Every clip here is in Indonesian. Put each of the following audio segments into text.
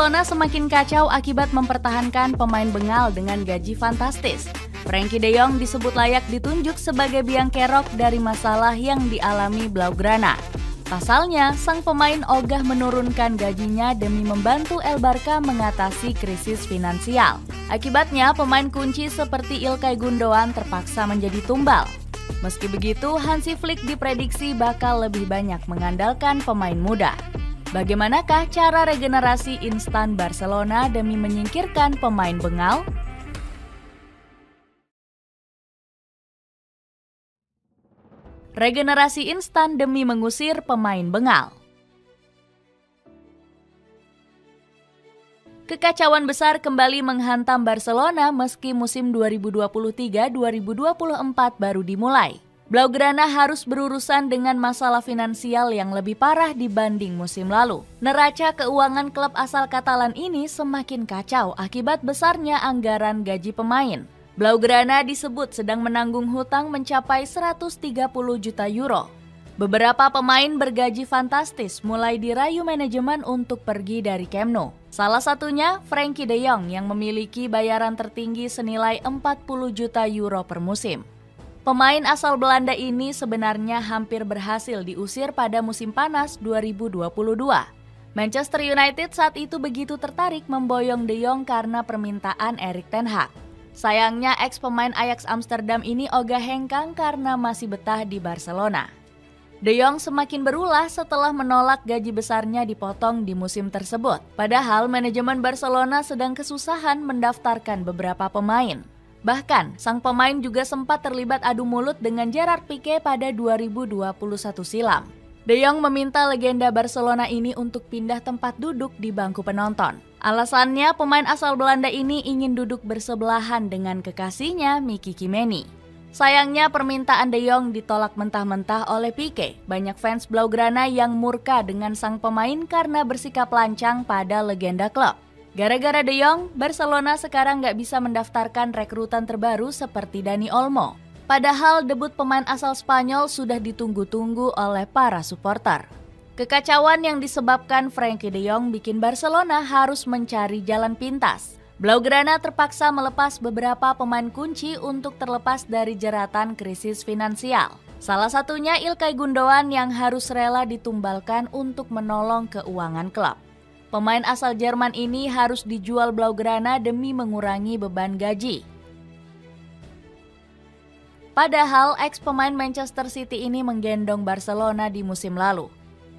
Barcelona semakin kacau akibat mempertahankan pemain bengal dengan gaji fantastis. Frenkie de Jong disebut layak ditunjuk sebagai biang kerok dari masalah yang dialami Blaugrana. Pasalnya, sang pemain ogah menurunkan gajinya demi membantu El Barca mengatasi krisis finansial. Akibatnya, pemain kunci seperti Ilkay Gundogan terpaksa menjadi tumbal. Meski begitu, Hansi Flick diprediksi bakal lebih banyak mengandalkan pemain muda. Bagaimanakah cara regenerasi instan Barcelona demi menyingkirkan pemain bengal? Regenerasi instan demi mengusir pemain bengal. Kekacauan besar kembali menghantam Barcelona meski musim 2023-2024 baru dimulai. Blaugrana harus berurusan dengan masalah finansial yang lebih parah dibanding musim lalu. Neraca keuangan klub asal Katalan ini semakin kacau akibat besarnya anggaran gaji pemain. Blaugrana disebut sedang menanggung hutang mencapai 130 juta euro. Beberapa pemain bergaji fantastis mulai dirayu manajemen untuk pergi dari Camp Nou. Salah satunya Frenkie de Jong yang memiliki bayaran tertinggi senilai 40 juta euro per musim. Pemain asal Belanda ini sebenarnya hampir berhasil diusir pada musim panas 2022. Manchester United saat itu begitu tertarik memboyong de Jong karena permintaan Erik ten Hag. Sayangnya ex-pemain Ajax Amsterdam ini ogah hengkang karena masih betah di Barcelona. De Jong semakin berulah setelah menolak gaji besarnya dipotong di musim tersebut. Padahal manajemen Barcelona sedang kesusahan mendaftarkan beberapa pemain. Bahkan, sang pemain juga sempat terlibat adu mulut dengan Gerard Piqué pada 2021 silam. De Jong meminta legenda Barcelona ini untuk pindah tempat duduk di bangku penonton. Alasannya, pemain asal Belanda ini ingin duduk bersebelahan dengan kekasihnya Miki Kimeni. Sayangnya permintaan De Jong ditolak mentah-mentah oleh Piqué. Banyak fans Blaugrana yang murka dengan sang pemain karena bersikap lancang pada legenda klub. Gara-gara De Jong, Barcelona sekarang nggak bisa mendaftarkan rekrutan terbaru seperti Dani Olmo. Padahal debut pemain asal Spanyol sudah ditunggu-tunggu oleh para supporter. Kekacauan yang disebabkan Frenkie de Jong bikin Barcelona harus mencari jalan pintas. Blaugrana terpaksa melepas beberapa pemain kunci untuk terlepas dari jeratan krisis finansial. Salah satunya Ilkay Gundogan yang harus rela ditumbalkan untuk menolong keuangan klub. Pemain asal Jerman ini harus dijual Blaugrana demi mengurangi beban gaji. Padahal ex-pemain Manchester City ini menggendong Barcelona di musim lalu.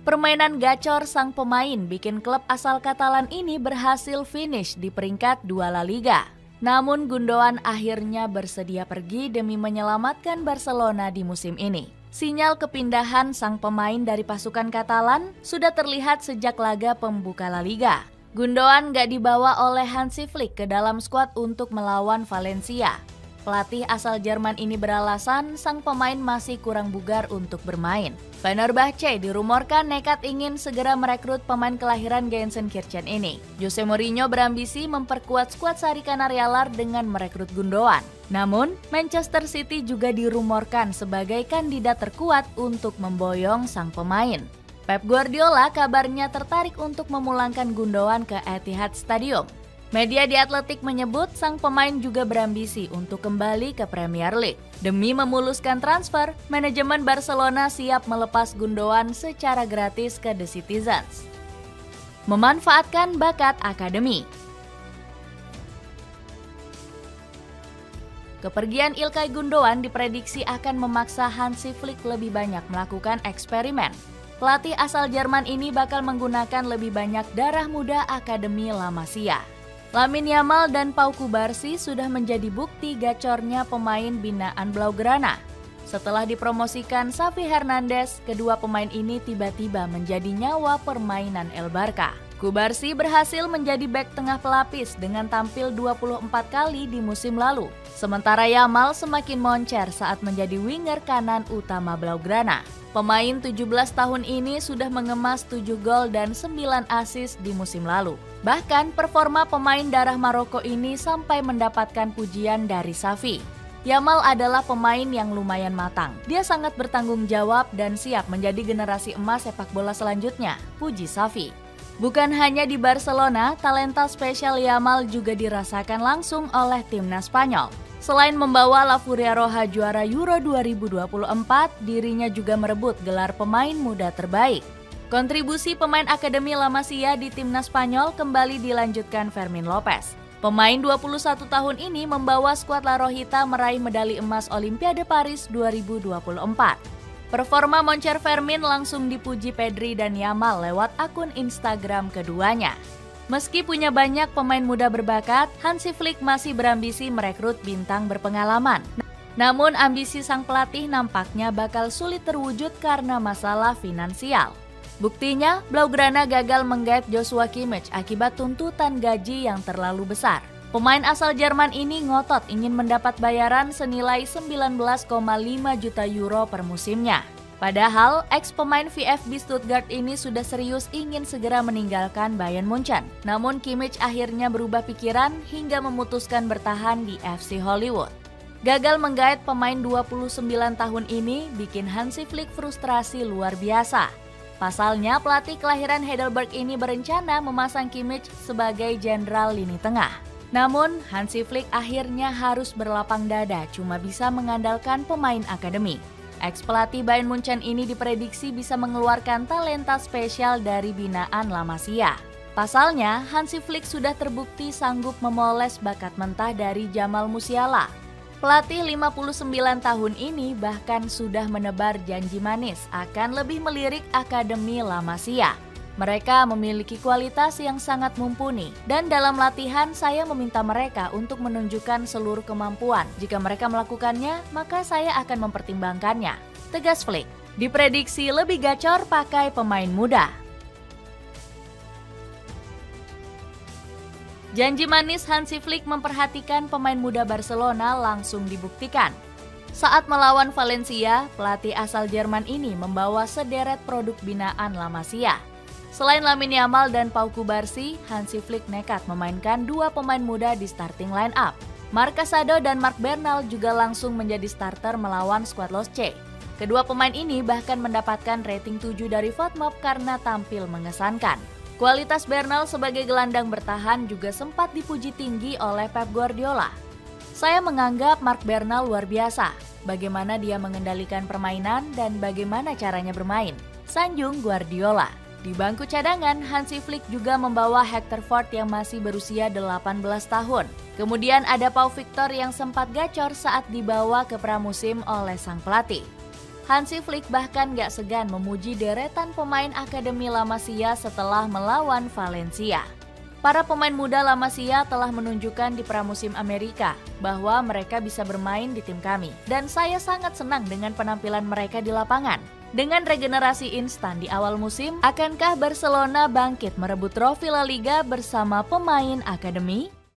Permainan gacor sang pemain bikin klub asal Katalan ini berhasil finish di peringkat 2 La Liga. Namun Gundogan akhirnya bersedia pergi demi menyelamatkan Barcelona di musim ini. Sinyal kepindahan sang pemain dari pasukan Katalan sudah terlihat sejak laga pembuka La Liga. Gundogan gak dibawa oleh Hansi Flick ke dalam skuad untuk melawan Valencia. Pelatih asal Jerman ini beralasan sang pemain masih kurang bugar untuk bermain. Fenerbahce dirumorkan nekat ingin segera merekrut pemain kelahiran Gelsenkirchen ini. Jose Mourinho berambisi memperkuat skuad Sari Kanarialar dengan merekrut Gundogan. Namun, Manchester City juga dirumorkan sebagai kandidat terkuat untuk memboyong sang pemain. Pep Guardiola kabarnya tertarik untuk memulangkan Gundogan ke Etihad Stadium. Media di Atletik menyebut sang pemain juga berambisi untuk kembali ke Premier League. Demi memuluskan transfer, manajemen Barcelona siap melepas Gundogan secara gratis ke The Citizens. Memanfaatkan bakat akademi. Kepergian Ilkay Gundogan diprediksi akan memaksa Hansi Flick lebih banyak melakukan eksperimen. Pelatih asal Jerman ini bakal menggunakan lebih banyak darah muda akademi La Masia. Lamine Yamal dan Pau Cubarsí sudah menjadi bukti gacornya pemain binaan Blaugrana. Setelah dipromosikan Xavi Hernandez, kedua pemain ini tiba-tiba menjadi nyawa permainan El Barca. Cubarsí berhasil menjadi bek tengah pelapis dengan tampil 24 kali di musim lalu. Sementara Yamal semakin moncer saat menjadi winger kanan utama Blaugrana. Pemain 17 tahun ini sudah mengemas 7 gol dan 9 assist di musim lalu. Bahkan performa pemain darah Maroko ini sampai mendapatkan pujian dari Xavi. Yamal adalah pemain yang lumayan matang. Dia sangat bertanggung jawab dan siap menjadi generasi emas sepak bola selanjutnya, puji Xavi. Bukan hanya di Barcelona, talenta spesial Yamal juga dirasakan langsung oleh timnas Spanyol. Selain membawa La Furia Roja juara Euro 2024, dirinya juga merebut gelar pemain muda terbaik. Kontribusi pemain Akademi La Masia di timnas Spanyol kembali dilanjutkan Fermin Lopez. Pemain 21 tahun ini membawa skuad La Rojita meraih medali emas Olimpiade Paris 2024. Performa moncer Fermin langsung dipuji Pedri dan Yamal lewat akun Instagram keduanya. Meski punya banyak pemain muda berbakat, Hansi Flick masih berambisi merekrut bintang berpengalaman. Namun ambisi sang pelatih nampaknya bakal sulit terwujud karena masalah finansial. Buktinya, Blaugrana gagal menggait Joshua Kimmich akibat tuntutan gaji yang terlalu besar. Pemain asal Jerman ini ngotot ingin mendapat bayaran senilai 19,5 juta euro per musimnya. Padahal, ex-pemain VfB Stuttgart ini sudah serius ingin segera meninggalkan Bayern Munchen. Namun Kimmich akhirnya berubah pikiran hingga memutuskan bertahan di FC Hollywood. Gagal menggait pemain 29 tahun ini bikin Hansi Flick frustrasi luar biasa. Pasalnya, pelatih kelahiran Heidelberg ini berencana memasang Kimmich sebagai jenderal lini tengah. Namun, Hansi Flick akhirnya harus berlapang dada cuma bisa mengandalkan pemain akademi. Ex-pelatih Bayern Munchen ini diprediksi bisa mengeluarkan talenta spesial dari binaan La Masia. Pasalnya, Hansi Flick sudah terbukti sanggup memoles bakat mentah dari Jamal Musiala. Pelatih 59 tahun ini bahkan sudah menebar janji manis akan lebih melirik Akademi La Masia. Mereka memiliki kualitas yang sangat mumpuni dan dalam latihan saya meminta mereka untuk menunjukkan seluruh kemampuan. Jika mereka melakukannya, maka saya akan mempertimbangkannya. Tegas Flick. Diprediksi lebih gacor pakai pemain muda. Janji manis Hansi Flick memperhatikan pemain muda Barcelona langsung dibuktikan. Saat melawan Valencia, pelatih asal Jerman ini membawa sederet produk binaan La Masia. Selain Lamine Yamal dan Pau Cubarsí, Hansi Flick nekat memainkan dua pemain muda di starting line up. Marc Casado dan Marc Bernal juga langsung menjadi starter melawan skuad Los C. Kedua pemain ini bahkan mendapatkan rating 7 dari FotMob karena tampil mengesankan. Kualitas Bernal sebagai gelandang bertahan juga sempat dipuji tinggi oleh Pep Guardiola. Saya menganggap Marc Bernal luar biasa, bagaimana dia mengendalikan permainan dan bagaimana caranya bermain, sanjung Guardiola. Di bangku cadangan, Hansi Flick juga membawa Hector Ford yang masih berusia 18 tahun. Kemudian ada Pau Victor yang sempat gacor saat dibawa ke pramusim oleh sang pelatih. Hansi Flick bahkan gak segan memuji deretan pemain Akademi La Masia setelah melawan Valencia. Para pemain muda La Masia telah menunjukkan di pramusim Amerika bahwa mereka bisa bermain di tim kami. Dan saya sangat senang dengan penampilan mereka di lapangan. Dengan regenerasi instan di awal musim, akankah Barcelona bangkit merebut trofi La Liga bersama pemain akademi?